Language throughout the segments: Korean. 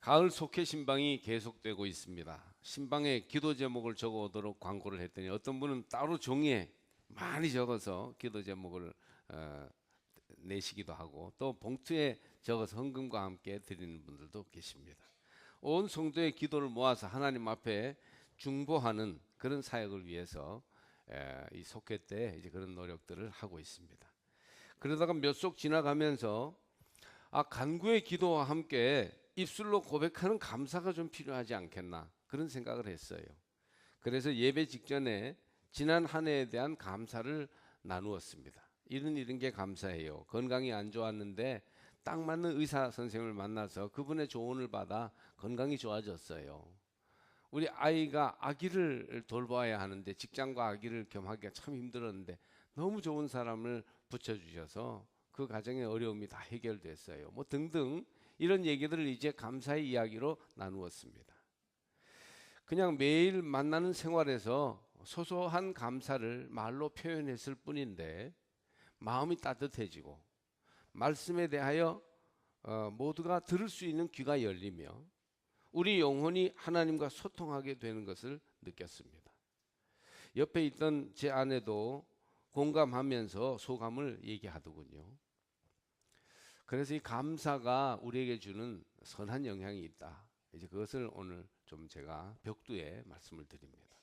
가을 속회 신방이 계속되고 있습니다. 신방에 기도 제목을 적어 오도록 광고를 했더니 어떤 분은 따로 종이에 많이 적어서 기도 제목을 내시기도 하고, 또 봉투에 적어서 헌금과 함께 드리는 분들도 계십니다. 온 성도의 기도를 모아서 하나님 앞에 중보하는 그런 사역을 위해서 이 속회 때 이제 그런 노력들을 하고 있습니다. 그러다가 몇 속 지나가면서 간구의 기도와 함께 입술로 고백하는 감사가 좀 필요하지 않겠나, 그런 생각을 했어요. 그래서 예배 직전에 지난 한 해에 대한 감사를 나누었습니다. 이런 게 감사해요. 건강이 안 좋았는데 딱 맞는 의사 선생님을 만나서 그분의 조언을 받아 건강이 좋아졌어요. 우리 아이가 아기를 돌봐야 하는데 직장과 아기를 겸하기가 참 힘들었는데 너무 좋은 사람을 붙여주셔서 그 가정의 어려움이 다 해결됐어요. 뭐 등등 이런 얘기들을 이제 감사의 이야기로 나누었습니다. 그냥 매일 만나는 생활에서 소소한 감사를 말로 표현했을 뿐인데 마음이 따뜻해지고 말씀에 대하여 모두가 들을 수 있는 귀가 열리며 우리 영혼이 하나님과 소통하게 되는 것을 느꼈습니다. 옆에 있던 제 아내도 공감하면서 소감을 얘기하더군요. 그래서 이 감사가 우리에게 주는 선한 영향이 있다. 이제 그것을 오늘 좀 제가 벽두에 말씀을 드립니다.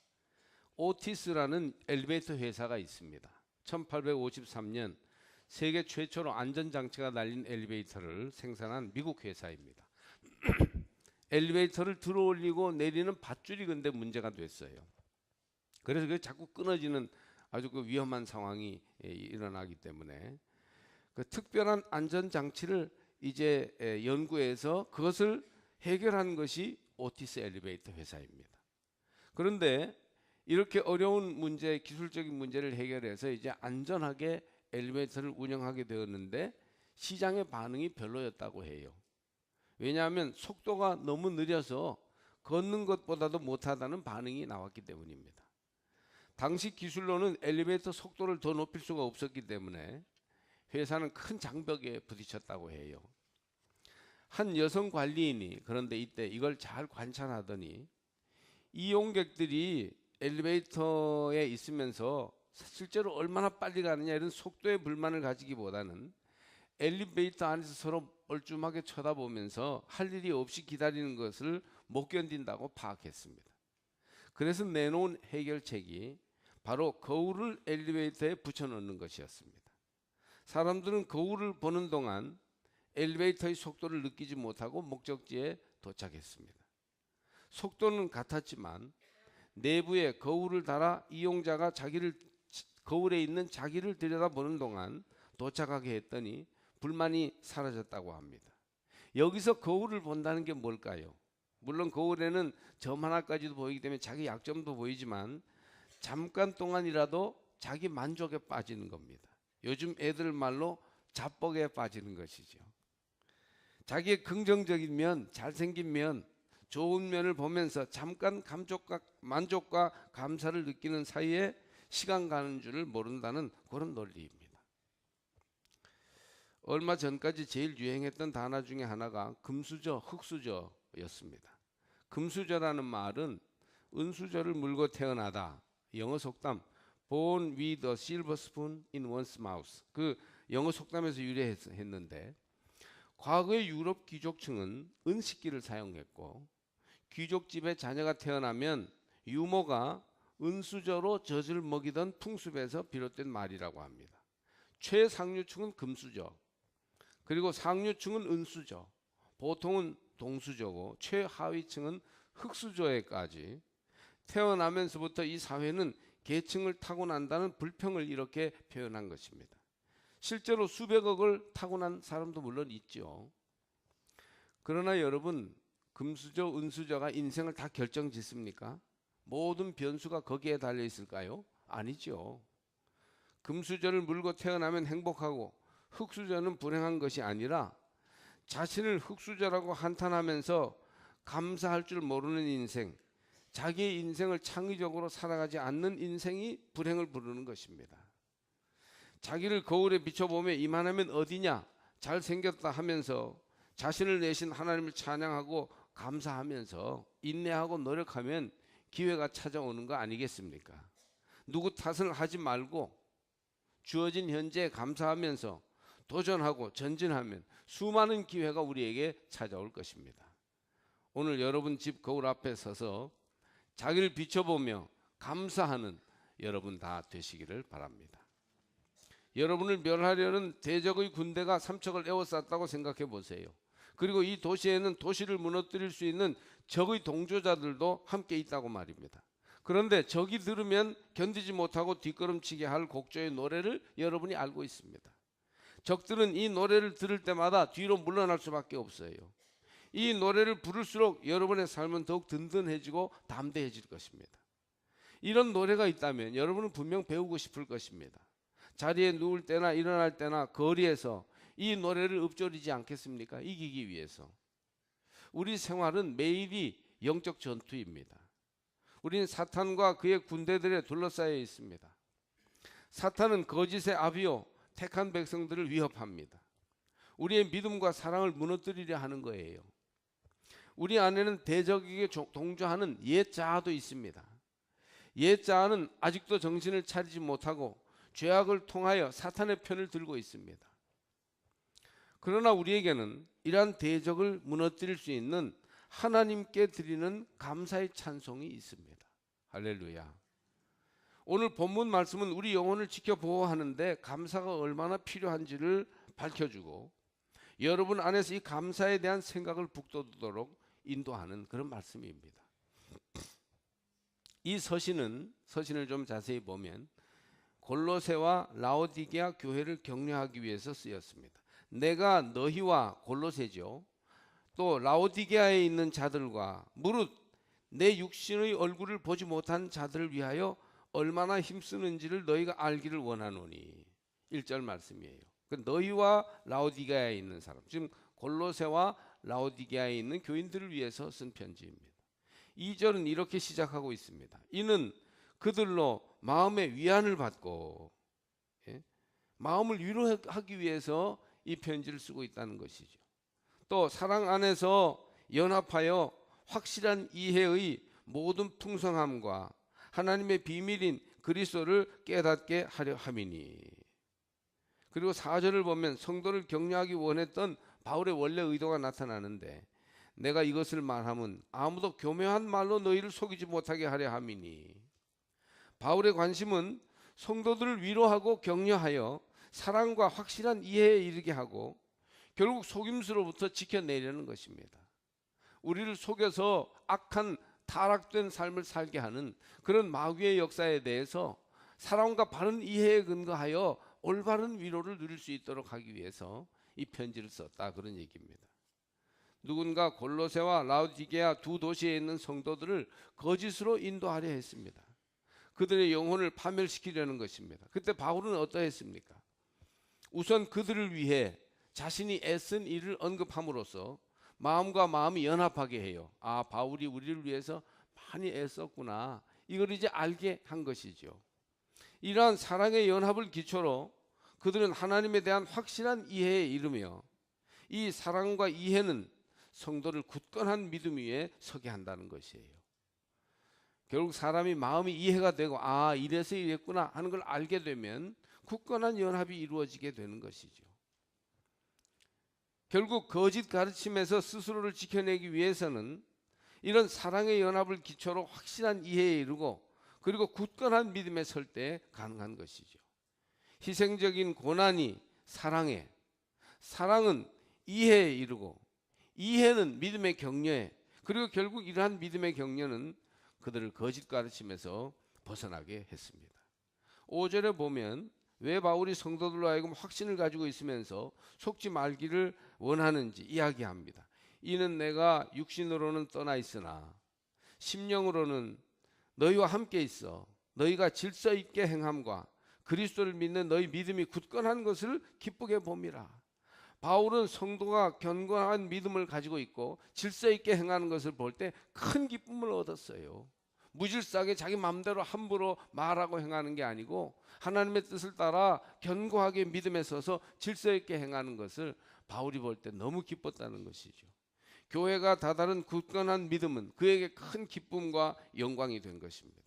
오티스라는 엘리베이터 회사가 있습니다. 1853년 세계 최초로 안전장치가 달린 엘리베이터를 생산한 미국 회사입니다. 엘리베이터를 들어올리고 내리는 밧줄이 근데 문제가 됐어요. 그래서 그게 자꾸 끊어지는 아주 그 위험한 상황이 일어나기 때문에 그 특별한 안전장치를 이제 연구해서 그것을 해결한 것이 오티스 엘리베이터 회사입니다. 그런데 이렇게 어려운 문제, 기술적인 문제를 해결해서 이제 안전하게 엘리베이터를 운영하게 되었는데 시장의 반응이 별로였다고 해요. 왜냐하면 속도가 너무 느려서 걷는 것보다도 못하다는 반응이 나왔기 때문입니다. 당시 기술로는 엘리베이터 속도를 더 높일 수가 없었기 때문에 회사는 큰 장벽에 부딪혔다고 해요. 한 여성 관리인이 그런데 이때 이걸 잘 관찰하더니 이용객들이 엘리베이터에 있으면서 실제로 얼마나 빨리 가느냐 이런 속도에 불만을 가지기보다는 엘리베이터 안에서 서로 얼줌하게 쳐다보면서 할 일이 없이 기다리는 것을 못 견딘다고 파악했습니다. 그래서 내놓은 해결책이 바로 거울을 엘리베이터에 붙여놓는 것이었습니다. 사람들은 거울을 보는 동안 엘리베이터의 속도를 느끼지 못하고 목적지에 도착했습니다. 속도는 같았지만 내부에 거울을 달아 이용자가 거울에 있는 자기를 들여다보는 동안 도착하게 했더니 불만이 사라졌다고 합니다. 여기서 거울을 본다는 게 뭘까요? 물론 거울에는 점 하나까지도 보이기 때문에 자기 약점도 보이지만 잠깐 동안이라도 자기 만족에 빠지는 겁니다. 요즘 애들 말로 자뻑에 빠지는 것이죠. 자기의 긍정적인 면, 잘생긴 면, 좋은 면을 보면서 잠깐 만족과 감사를 느끼는 사이에 시간 가는 줄을 모른다는 그런 논리입니다. 얼마 전까지 제일 유행했던 단어 중에 하나가 금수저, 흙수저였습니다. 금수저라는 말은 은수저를 물고 태어나다. 영어 속담 Born with a silver spoon in one's mouth. 그 영어 속담에서 유래했는데 과거의 유럽 귀족층은 은식기를 사용했고 귀족집에 자녀가 태어나면 유모가 은수저로 젖을 먹이던 풍습에서 비롯된 말이라고 합니다. 최상류층은 금수저, 그리고 상류층은 은수저, 보통은 동수저고 최하위층은 흙수저에까지 태어나면서부터 이 사회는 계층을 타고난다는 불평을 이렇게 표현한 것입니다. 실제로 수백억을 타고난 사람도 물론 있죠. 그러나 여러분, 금수저, 은수저가 인생을 다 결정짓습니까? 모든 변수가 거기에 달려 있을까요? 아니죠. 금수저를 물고 태어나면 행복하고 흙수저는 불행한 것이 아니라 자신을 흙수저라고 한탄하면서 감사할 줄 모르는 인생, 자기의 인생을 창의적으로 살아가지 않는 인생이 불행을 부르는 것입니다. 자기를 거울에 비춰보며 이만하면 어디냐, 잘생겼다 하면서 자신을 내신 하나님을 찬양하고 감사하면서 인내하고 노력하면 기회가 찾아오는 거 아니겠습니까? 누구 탓을 하지 말고 주어진 현재에 감사하면서 도전하고 전진하면 수많은 기회가 우리에게 찾아올 것입니다. 오늘 여러분 집 거울 앞에 서서 자기를 비춰보며 감사하는 여러분 다 되시기를 바랍니다. 여러분을 멸하려는 대적의 군대가 삼척을 에워쌌다고 생각해 보세요. 그리고 이 도시에는 도시를 무너뜨릴 수 있는 적의 동조자들도 함께 있다고 말입니다. 그런데 적이 들으면 견디지 못하고 뒷걸음치게 할 곡조의 노래를 여러분이 알고 있습니다. 적들은 이 노래를 들을 때마다 뒤로 물러날 수밖에 없어요. 이 노래를 부를수록 여러분의 삶은 더욱 든든해지고 담대해질 것입니다. 이런 노래가 있다면 여러분은 분명 배우고 싶을 것입니다. 자리에 누울 때나 일어날 때나 거리에서 이 노래를 읊조리지 않겠습니까? 이기기 위해서. 우리 생활은 매일이 영적 전투입니다. 우리는 사탄과 그의 군대들에 둘러싸여 있습니다. 사탄은 거짓의 아비요 택한 백성들을 위협합니다. 우리의 믿음과 사랑을 무너뜨리려 하는 거예요. 우리 안에는 대적에게 동조하는 옛 자아도 있습니다. 옛 자아는 아직도 정신을 차리지 못하고 죄악을 통하여 사탄의 편을 들고 있습니다. 그러나 우리에게는 이러한 대적을 무너뜨릴 수 있는 하나님께 드리는 감사의 찬송이 있습니다. 할렐루야. 오늘 본문 말씀은 우리 영혼을 지켜 보호하는데 감사가 얼마나 필요한지를 밝혀주고 여러분 안에서 이 감사에 대한 생각을 북돋도록 인도하는 그런 말씀입니다. 이 서신을 좀 자세히 보면 골로새와 라오디게아 교회를 격려하기 위해서 쓰였습니다. 내가 너희와 골로새죠. 또 라오디게아에 있는 자들과 무릇 내 육신의 얼굴을 보지 못한 자들을 위하여 얼마나 힘쓰는지를 너희가 알기를 원하노니. 1절 말씀이에요. 너희와 라오디게아에 있는 사람, 지금 골로새와 라오디게아에 있는 교인들을 위해서 쓴 편지입니다. 2절은 이렇게 시작하고 있습니다. 이는 그들로 마음의 위안을 받고, 마음을 위로하기 위해서 이 편지를 쓰고 있다는 것이죠. 또 사랑 안에서 연합하여 확실한 이해의 모든 풍성함과 하나님의 비밀인 그리스도를 깨닫게 하려 함이니. 그리고 4절을 보면 성도를 격려하기 원했던 바울의 원래 의도가 나타나는데 내가 이것을 말하면 아무도 교묘한 말로 너희를 속이지 못하게 하려 함이니. 바울의 관심은 성도들을 위로하고 격려하여 사랑과 확실한 이해에 이르게 하고 결국 속임수로부터 지켜내려는 것입니다. 우리를 속여서 악한 타락된 삶을 살게 하는 그런 마귀의 역사에 대해서 사랑과 바른 이해에 근거하여 올바른 위로를 누릴 수 있도록 하기 위해서 이 편지를 썼다, 그런 얘기입니다. 누군가 골로새와 라오디게아 두 도시에 있는 성도들을 거짓으로 인도하려 했습니다. 그들의 영혼을 파멸시키려는 것입니다. 그때 바울은 어떠했습니까? 우선 그들을 위해 자신이 애쓴 일을 언급함으로써 마음과 마음이 연합하게 해요. 아, 바울이 우리를 위해서 많이 애썼구나, 이걸 이제 알게 한 것이죠. 이러한 사랑의 연합을 기초로 그들은 하나님에 대한 확실한 이해에 이르며 이 사랑과 이해는 성도를 굳건한 믿음 위에 서게 한다는 것이에요. 결국 사람이 마음이 이해가 되고 아, 이래서 이랬구나 하는 걸 알게 되면 굳건한 연합이 이루어지게 되는 것이죠. 결국 거짓 가르침에서 스스로를 지켜내기 위해서는 이런 사랑의 연합을 기초로 확실한 이해에 이르고 그리고 굳건한 믿음에 설 때 가능한 것이죠. 희생적인 고난이 사랑에, 사랑은 이해에 이르고 이해는 믿음의 격려에, 그리고 결국 이러한 믿음의 격려는 그들을 거짓 가르침에서 벗어나게 했습니다. 5절에 보면 왜 바울이 성도들로 하여금 확신을 가지고 있으면서 속지 말기를 원하는지 이야기합니다. 이는 내가 육신으로는 떠나 있으나 심령으로는 너희와 함께 있어 너희가 질서 있게 행함과 그리스도를 믿는 너희 믿음이 굳건한 것을 기쁘게 봄이라. 바울은 성도가 견고한 믿음을 가지고 있고 질서 있게 행하는 것을 볼 때 큰 기쁨을 얻었어요. 무질서하게 자기 마음대로 함부로 말하고 행하는 게 아니고 하나님의 뜻을 따라 견고하게 믿음에 서서 질서 있게 행하는 것을 바울이 볼 때 너무 기뻤다는 것이죠. 교회가 다다른 굳건한 믿음은 그에게 큰 기쁨과 영광이 된 것입니다.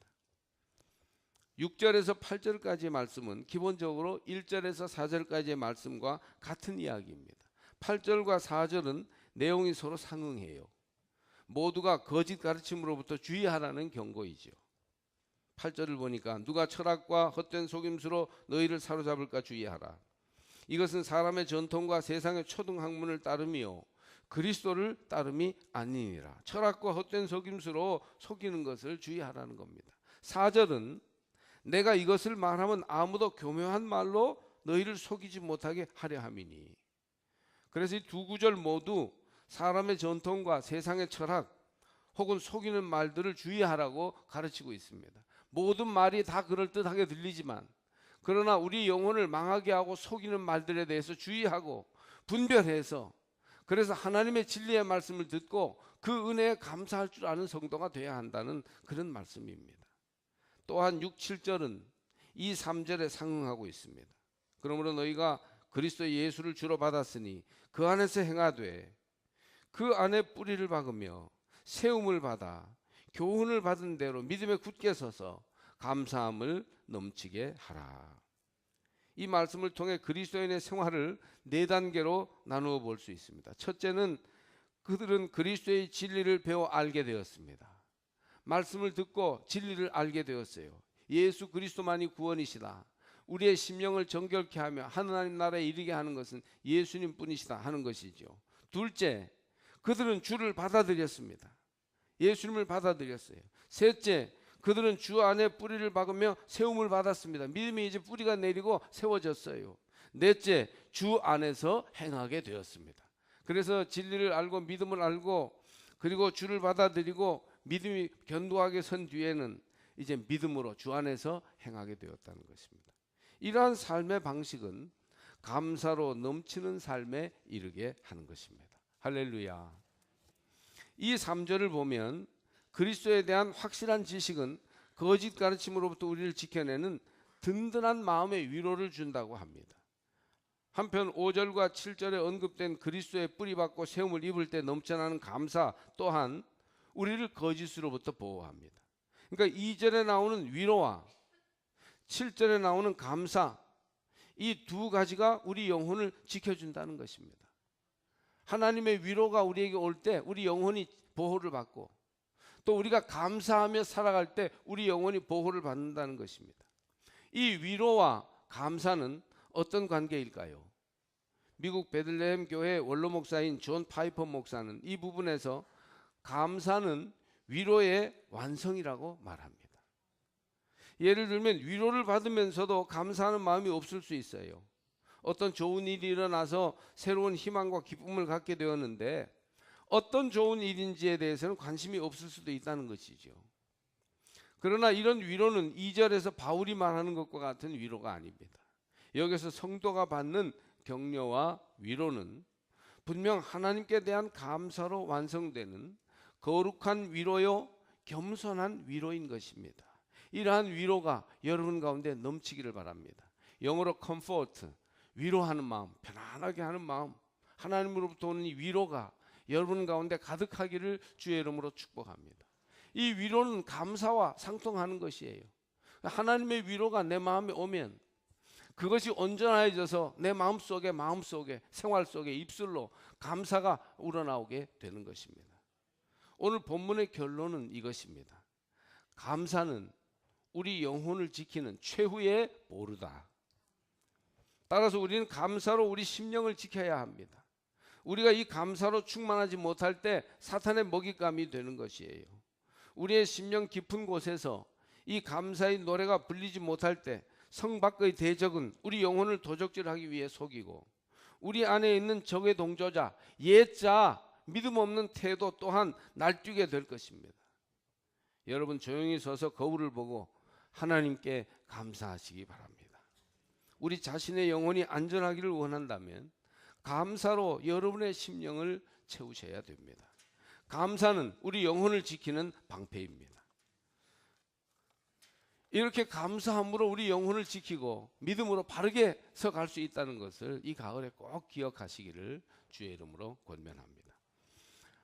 6절에서 8절까지의 말씀은 기본적으로 1절에서 4절까지의 말씀과 같은 이야기입니다. 8절과 4절은 내용이 서로 상응해요. 모두가 거짓 가르침으로부터 주의하라는 경고이죠. 8절을 보니까 누가 철학과 헛된 속임수로 너희를 사로잡을까 주의하라. 이것은 사람의 전통과 세상의 초등학문을 따름이요 그리스도를 따름이 아니니라. 철학과 헛된 속임수로 속이는 것을 주의하라는 겁니다. 4절은 내가 이것을 말하면 아무도 교묘한 말로 너희를 속이지 못하게 하려 함이니. 그래서 이 두 구절 모두 사람의 전통과 세상의 철학 혹은 속이는 말들을 주의하라고 가르치고 있습니다. 모든 말이 다 그럴듯하게 들리지만 그러나 우리 영혼을 망하게 하고 속이는 말들에 대해서 주의하고 분별해서 그래서 하나님의 진리의 말씀을 듣고 그 은혜에 감사할 줄 아는 성도가 되어야 한다는 그런 말씀입니다. 또한 6, 7절은 이 3절에 상응하고 있습니다. 그러므로 너희가 그리스도 예수를 주로 받았으니 그 안에서 행하되 그 안에 뿌리를 박으며 세움을 받아 교훈을 받은 대로 믿음에 굳게 서서 감사함을 넘치게 하라. 이 말씀을 통해 그리스도인의 생활을 4단계로 나누어 볼 수 있습니다. 첫째는 그들은 그리스도의 진리를 배워 알게 되었습니다. 말씀을 듣고 진리를 알게 되었어요. 예수 그리스도만이 구원이시다. 우리의 심령을 정결케 하며 하나님 나라에 이르게 하는 것은 예수님 뿐이시다 하는 것이죠. 둘째, 그들은 주를 받아들였습니다. 예수님을 받아들였어요. 셋째, 그들은 주 안에 뿌리를 박으며 세움을 받았습니다. 믿음이 이제 뿌리가 내리고 세워졌어요. 넷째, 주 안에서 행하게 되었습니다. 그래서 진리를 알고 믿음을 알고 그리고 주를 받아들이고 믿음이 견고하게 선 뒤에는 이제 믿음으로 주 안에서 행하게 되었다는 것입니다. 이러한 삶의 방식은 감사로 넘치는 삶에 이르게 하는 것입니다. 할렐루야. 이 3절을 보면 그리스도에 대한 확실한 지식은 거짓 가르침으로부터 우리를 지켜내는 든든한 마음의 위로를 준다고 합니다. 한편 5절과 7절에 언급된 그리스도의 뿌리박고 세움을 입을 때 넘쳐나는 감사 또한 우리를 거짓으로부터 보호합니다. 그러니까 2절에 나오는 위로와 7절에 나오는 감사, 이 두 가지가 우리 영혼을 지켜준다는 것입니다. 하나님의 위로가 우리에게 올 때 우리 영혼이 보호를 받고 또 우리가 감사하며 살아갈 때 우리 영혼이 보호를 받는다는 것입니다. 이 위로와 감사는 어떤 관계일까요? 미국 베들레헴 교회 원로 목사인 존 파이퍼 목사는 이 부분에서 감사는 위로의 완성이라고 말합니다. 예를 들면 위로를 받으면서도 감사하는 마음이 없을 수 있어요. 어떤 좋은 일이 일어나서 새로운 희망과 기쁨을 갖게 되었는데 어떤 좋은 일인지에 대해서는 관심이 없을 수도 있다는 것이죠. 그러나 이런 위로는 2절에서 바울이 말하는 것과 같은 위로가 아닙니다. 여기서 성도가 받는 격려와 위로는 분명 하나님께 대한 감사로 완성되는 거룩한 위로요 겸손한 위로인 것입니다. 이러한 위로가 여러분 가운데 넘치기를 바랍니다. 영어로 comfort, 위로하는 마음, 편안하게 하는 마음, 하나님으로부터 오는 이 위로가 여러분 가운데 가득하기를 주의 이름으로 축복합니다. 이 위로는 감사와 상통하는 것이에요. 하나님의 위로가 내 마음에 오면 그것이 온전해져서 내 마음속에 생활 속에 입술로 감사가 우러나오게 되는 것입니다. 오늘 본문의 결론은 이것입니다. 감사는 우리 영혼을 지키는 최후의 보루다. 따라서 우리는 감사로 우리 심령을 지켜야 합니다. 우리가 이 감사로 충만하지 못할 때 사탄의 먹잇감이 되는 것이에요. 우리의 심령 깊은 곳에서 이 감사의 노래가 불리지 못할 때 성 밖의 대적은 우리 영혼을 도적질하기 위해 속이고 우리 안에 있는 적의 동조자, 옛자, 믿음 없는 태도 또한 날뛰게 될 것입니다. 여러분 조용히 서서 거울을 보고 하나님께 감사하시기 바랍니다. 우리 자신의 영혼이 안전하기를 원한다면 감사로 여러분의 심령을 채우셔야 됩니다. 감사는 우리 영혼을 지키는 방패입니다. 이렇게 감사함으로 우리 영혼을 지키고 믿음으로 바르게 서갈 수 있다는 것을 이 가을에 꼭 기억하시기를 주의 이름으로 권면합니다.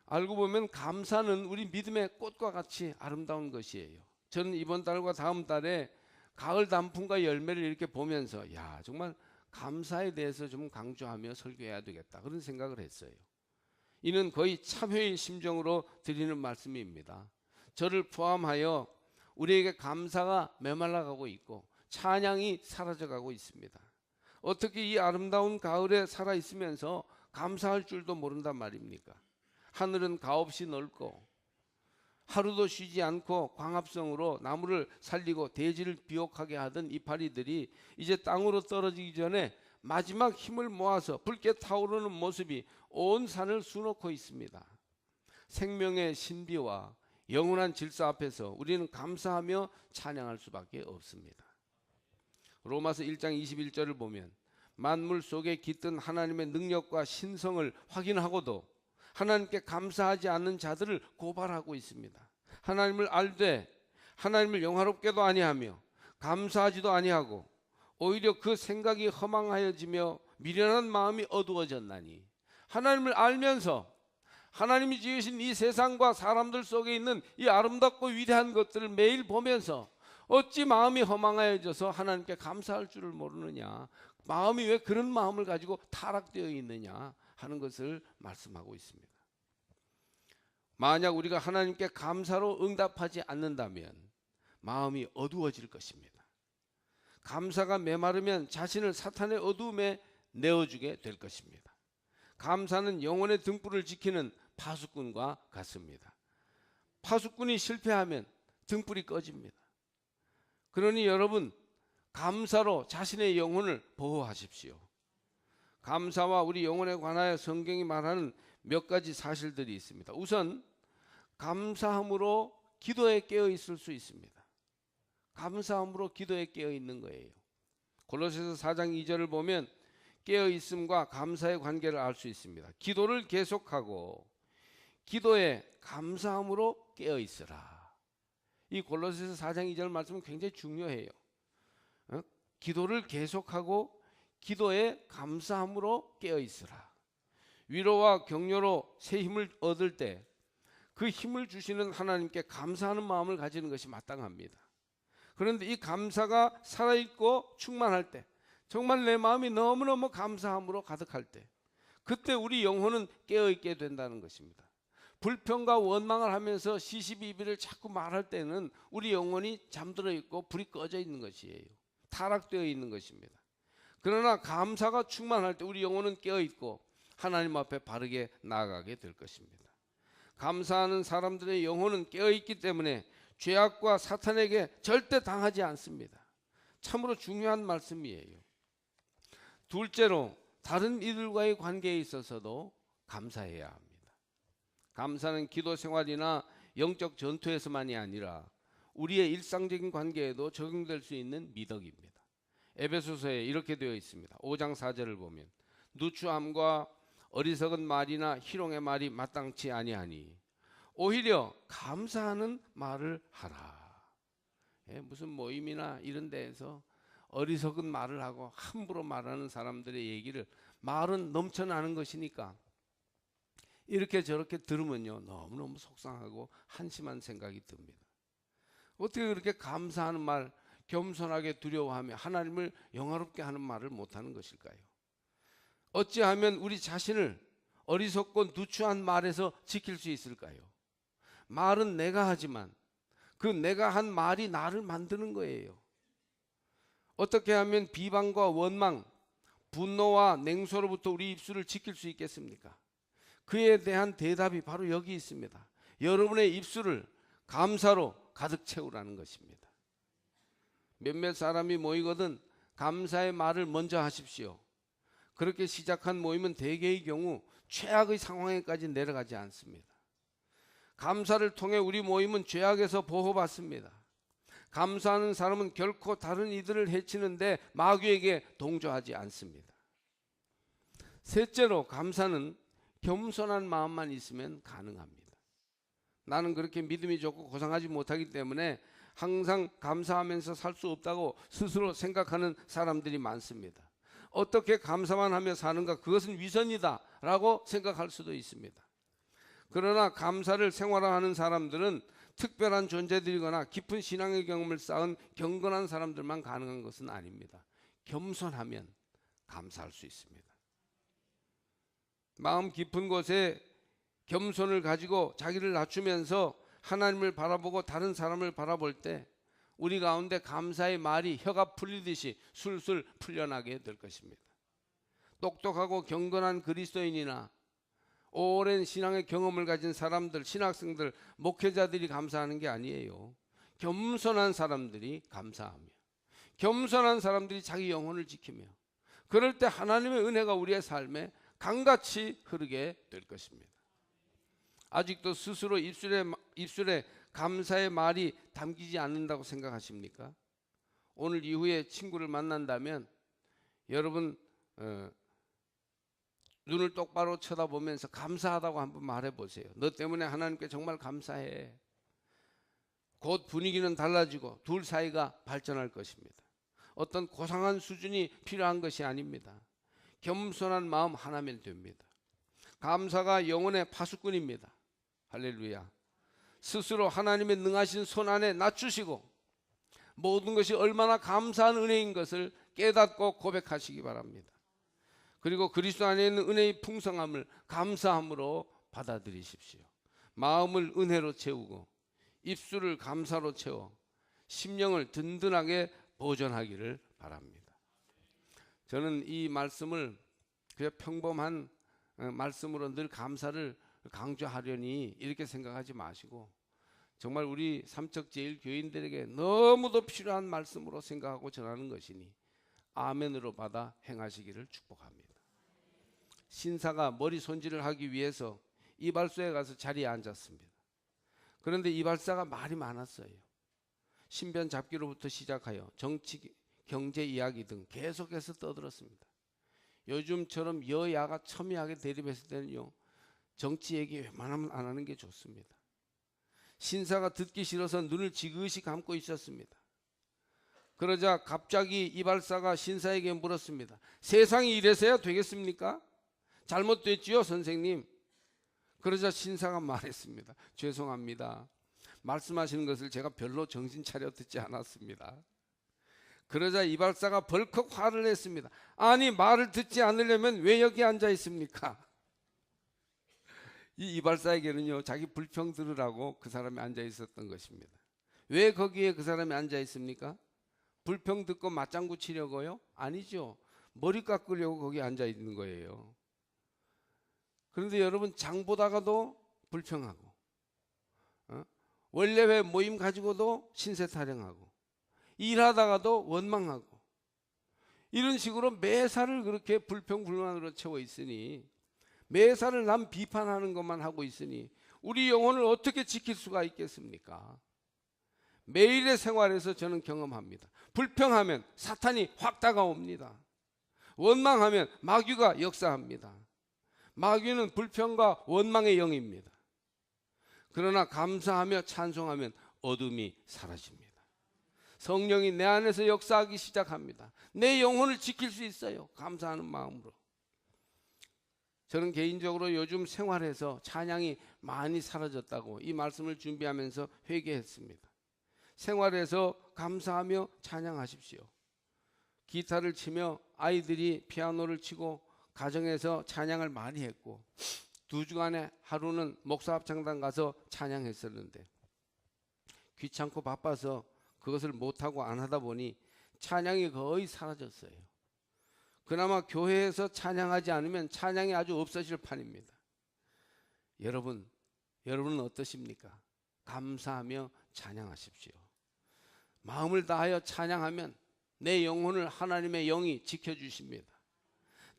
알고 보면 감사는 우리 믿음의 꽃과 같이 아름다운 것이에요. 저는 이번 달과 다음 달에 가을 단풍과 열매를 이렇게 보면서 야, 정말 감사에 대해서 좀 강조하며 설교해야 되겠다, 그런 생각을 했어요. 이는 거의 참회의 심정으로 드리는 말씀입니다. 저를 포함하여 우리에게 감사가 메말라가고 있고 찬양이 사라져가고 있습니다. 어떻게 이 아름다운 가을에 살아있으면서 감사할 줄도 모른단 말입니까? 하늘은 가없이 넓고 하루도 쉬지 않고 광합성으로 나무를 살리고 대지를 비옥하게 하던 이파리들이 이제 땅으로 떨어지기 전에 마지막 힘을 모아서 붉게 타오르는 모습이 온 산을 수놓고 있습니다. 생명의 신비와 영원한 질서 앞에서 우리는 감사하며 찬양할 수밖에 없습니다. 로마서 1장 21절을 보면 만물 속에 깃든 하나님의 능력과 신성을 확인하고도 하나님께 감사하지 않는 자들을 고발하고 있습니다. 하나님을 알되 하나님을 영화롭게도 아니하며 감사하지도 아니하고 오히려 그 생각이 허망하여지며 미련한 마음이 어두워졌나니, 하나님을 알면서 하나님이 지으신 이 세상과 사람들 속에 있는 이 아름답고 위대한 것들을 매일 보면서 어찌 마음이 허망하여져서 하나님께 감사할 줄을 모르느냐, 마음이 왜 그런 마음을 가지고 타락되어 있느냐 하는 것을 말씀하고 있습니다. 만약 우리가 하나님께 감사로 응답하지 않는다면 마음이 어두워질 것입니다. 감사가 메마르면 자신을 사탄의 어두움에 내어주게 될 것입니다. 감사는 영혼의 등불을 지키는 파수꾼과 같습니다. 파수꾼이 실패하면 등불이 꺼집니다. 그러니 여러분, 감사로 자신의 영혼을 보호하십시오. 감사와 우리 영혼에 관하여 성경이 말하는 몇 가지 사실들이 있습니다. 우선 감사함으로 기도에 깨어 있을 수 있습니다. 감사함으로 기도에 깨어 있는 거예요. 골로새서 4장 2절을 보면 깨어 있음과 감사의 관계를 알 수 있습니다. 기도를 계속하고 기도에 감사함으로 깨어 있으라. 이 골로새서 4장 2절 말씀은 굉장히 중요해요. 기도를 계속하고 기도에 감사함으로 깨어 있으라. 위로와 격려로 새 힘을 얻을 때 그 힘을 주시는 하나님께 감사하는 마음을 가지는 것이 마땅합니다. 그런데 이 감사가 살아있고 충만할 때, 정말 내 마음이 너무너무 감사함으로 가득할 때, 그때 우리 영혼은 깨어있게 된다는 것입니다. 불평과 원망을 하면서 시시비비를 자꾸 말할 때는 우리 영혼이 잠들어 있고 불이 꺼져 있는 것이에요. 타락되어 있는 것입니다. 그러나 감사가 충만할 때 우리 영혼은 깨어있고 하나님 앞에 바르게 나아가게 될 것입니다. 감사하는 사람들의 영혼은 깨어있기 때문에 죄악과 사탄에게 절대 당하지 않습니다. 참으로 중요한 말씀이에요. 둘째로, 다른 이들과의 관계에 있어서도 감사해야 합니다. 감사는 기도 생활이나 영적 전투에서만이 아니라 우리의 일상적인 관계에도 적용될 수 있는 미덕입니다. 에베소서에 이렇게 되어 있습니다. 5장 4절을 보면 누추함과 어리석은 말이나 희롱의 말이 마땅치 아니하니 오히려 감사하는 말을 하라. 무슨 모임이나 이런 데에서 어리석은 말을 하고 함부로 말하는 사람들의 얘기를, 말은 넘쳐나는 것이니까 이렇게 저렇게 들으면요 너무너무 속상하고 한심한 생각이 듭니다. 어떻게 그렇게 감사하는 말, 겸손하게 두려워하며 하나님을 영화롭게 하는 말을 못하는 것일까요? 어찌하면 우리 자신을 어리석고 누추한 말에서 지킬 수 있을까요? 말은 내가 하지만 그 내가 한 말이 나를 만드는 거예요. 어떻게 하면 비방과 원망, 분노와 냉소로부터 우리 입술을 지킬 수 있겠습니까? 그에 대한 대답이 바로 여기 있습니다. 여러분의 입술을 감사로 가득 채우라는 것입니다. 몇몇 사람이 모이거든 감사의 말을 먼저 하십시오. 그렇게 시작한 모임은 대개의 경우 최악의 상황에까지 내려가지 않습니다. 감사를 통해 우리 모임은 죄악에서 보호받습니다. 감사하는 사람은 결코 다른 이들을 해치는데 마귀에게 동조하지 않습니다. 셋째로, 감사는 겸손한 마음만 있으면 가능합니다. 나는 그렇게 믿음이 좋고 고상하지 못하기 때문에 항상 감사하면서 살 수 없다고 스스로 생각하는 사람들이 많습니다. 어떻게 감사만 하며 사는가, 그것은 위선이다 라고 생각할 수도 있습니다. 그러나 감사를 생활화하는 사람들은 특별한 존재들이거나 깊은 신앙의 경험을 쌓은 경건한 사람들만 가능한 것은 아닙니다. 겸손하면 감사할 수 있습니다. 마음 깊은 곳에 겸손을 가지고 자기를 낮추면서 하나님을 바라보고 다른 사람을 바라볼 때 우리 가운데 감사의 말이 혀가 풀리듯이 술술 풀려나게 될 것입니다. 똑똑하고 경건한 그리스도인이나 오랜 신앙의 경험을 가진 사람들, 신학생들, 목회자들이 감사하는 게 아니에요. 겸손한 사람들이 감사하며, 겸손한 사람들이 자기 영혼을 지키며, 그럴 때 하나님의 은혜가 우리의 삶에 강같이 흐르게 될 것입니다. 아직도 스스로 입술에 감사의 말이 담기지 않는다고 생각하십니까? 오늘 이후에 친구를 만난다면 여러분 눈을 똑바로 쳐다보면서 감사하다고 한번 말해보세요. 너 때문에 하나님께 정말 감사해. 곧 분위기는 달라지고 둘 사이가 발전할 것입니다. 어떤 고상한 수준이 필요한 것이 아닙니다. 겸손한 마음 하나면 됩니다. 감사가 영혼의 파수꾼입니다. 할렐루야. 스스로 하나님의 능하신 손 안에 낮추시고 모든 것이 얼마나 감사한 은혜인 것을 깨닫고 고백하시기 바랍니다. 그리고 그리스도 안에 있는 은혜의 풍성함을 감사함으로 받아들이십시오. 마음을 은혜로 채우고 입술을 감사로 채워 심령을 든든하게 보존하기를 바랍니다. 저는 이 말씀을 그냥 평범한 말씀으로 늘 감사를 강조하려니 이렇게 생각하지 마시고 정말 우리 삼척제일교인들에게 너무도 필요한 말씀으로 생각하고 전하는 것이니 아멘으로 받아 행하시기를 축복합니다. 신사가 머리 손질을 하기 위해서 이발소에 가서 자리에 앉았습니다. 그런데 이발사가 말이 많았어요. 신변 잡기로부터 시작하여 정치, 경제 이야기 등 계속해서 떠들었습니다. 요즘처럼 여야가 첨예하게 대립했을 때는요, 정치 얘기 웬만하면 안 하는 게 좋습니다. 신사가 듣기 싫어서 눈을 지그시 감고 있었습니다. 그러자 갑자기 이발사가 신사에게 물었습니다. 세상이 이래서야 되겠습니까? 잘못됐지요, 선생님? 그러자 신사가 말했습니다. 죄송합니다. 말씀하시는 것을 제가 별로 정신 차려 듣지 않았습니다. 그러자 이발사가 벌컥 화를 냈습니다. 아니, 말을 듣지 않으려면 왜 여기 앉아 있습니까? 이 이발사에게는요, 자기 불평 들으라고 그 사람이 앉아 있었던 것입니다. 왜 거기에 그 사람이 앉아 있습니까? 불평 듣고 맞장구 치려고요? 아니죠. 머리 깎으려고 거기 앉아 있는 거예요. 그런데 여러분, 장 보다가도 불평하고 원래회 모임 가지고도 신세 타령하고 일하다가도 원망하고 이런 식으로 매사를 그렇게 불평불만으로 채워 있으니, 매사를 남 비판하는 것만 하고 있으니 우리 영혼을 어떻게 지킬 수가 있겠습니까? 매일의 생활에서 저는 경험합니다. 불평하면 사탄이 확 다가옵니다. 원망하면 마귀가 역사합니다. 마귀는 불평과 원망의 영입니다. 그러나 감사하며 찬송하면 어둠이 사라집니다. 성령이 내 안에서 역사하기 시작합니다. 내 영혼을 지킬 수 있어요. 감사하는 마음으로. 저는 개인적으로 요즘 생활에서 찬양이 많이 사라졌다고 이 말씀을 준비하면서 회개했습니다. 생활에서 감사하며 찬양하십시오. 기타를 치며 아이들이 피아노를 치고 가정에서 찬양을 많이 했고 2주간에 하루는 목사 합창단 가서 찬양했었는데 귀찮고 바빠서 그것을 못하고 안 하다 보니 찬양이 거의 사라졌어요. 그나마 교회에서 찬양하지 않으면 찬양이 아주 없어질 판입니다. 여러분은 어떠십니까? 감사하며 찬양하십시오. 마음을 다하여 찬양하면 내 영혼을 하나님의 영이 지켜주십니다.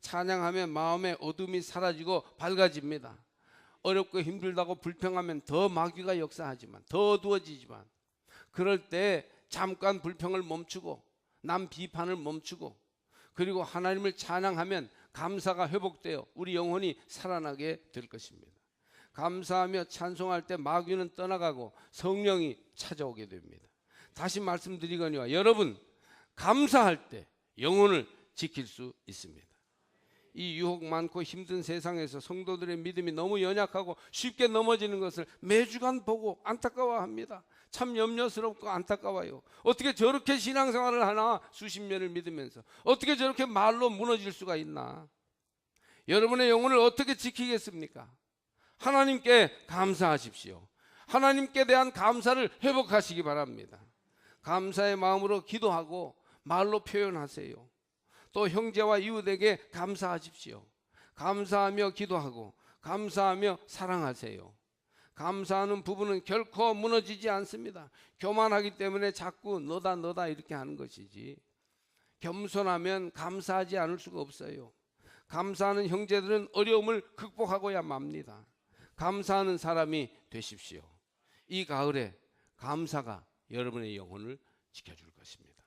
찬양하면 마음의 어둠이 사라지고 밝아집니다. 어렵고 힘들다고 불평하면 더 마귀가 역사하지만, 더 어두워지지만, 그럴 때 잠깐 불평을 멈추고 남 비판을 멈추고 그리고 하나님을 찬양하면 감사가 회복되어 우리 영혼이 살아나게 될 것입니다. 감사하며 찬송할 때 마귀는 떠나가고 성령이 찾아오게 됩니다. 다시 말씀드리거니와 여러분, 감사할 때 영혼을 지킬 수 있습니다. 이 유혹 많고 힘든 세상에서 성도들의 믿음이 너무 연약하고 쉽게 넘어지는 것을 매주간 보고 안타까워합니다. 참 염려스럽고 안타까워요. 어떻게 저렇게 신앙생활을 하나, 수십 년을 믿으면서 어떻게 저렇게 말로 무너질 수가 있나. 여러분의 영혼을 어떻게 지키겠습니까? 하나님께 감사하십시오. 하나님께 대한 감사를 회복하시기 바랍니다. 감사의 마음으로 기도하고 말로 표현하세요. 또 형제와 이웃에게 감사하십시오. 감사하며 기도하고 감사하며 사랑하세요. 감사하는 부부는 결코 무너지지 않습니다. 교만하기 때문에 자꾸 너다 이렇게 하는 것이지, 겸손하면 감사하지 않을 수가 없어요. 감사하는 형제들은 어려움을 극복하고야 맙니다. 감사하는 사람이 되십시오. 이 가을에 감사가 여러분의 영혼을 지켜줄 것입니다.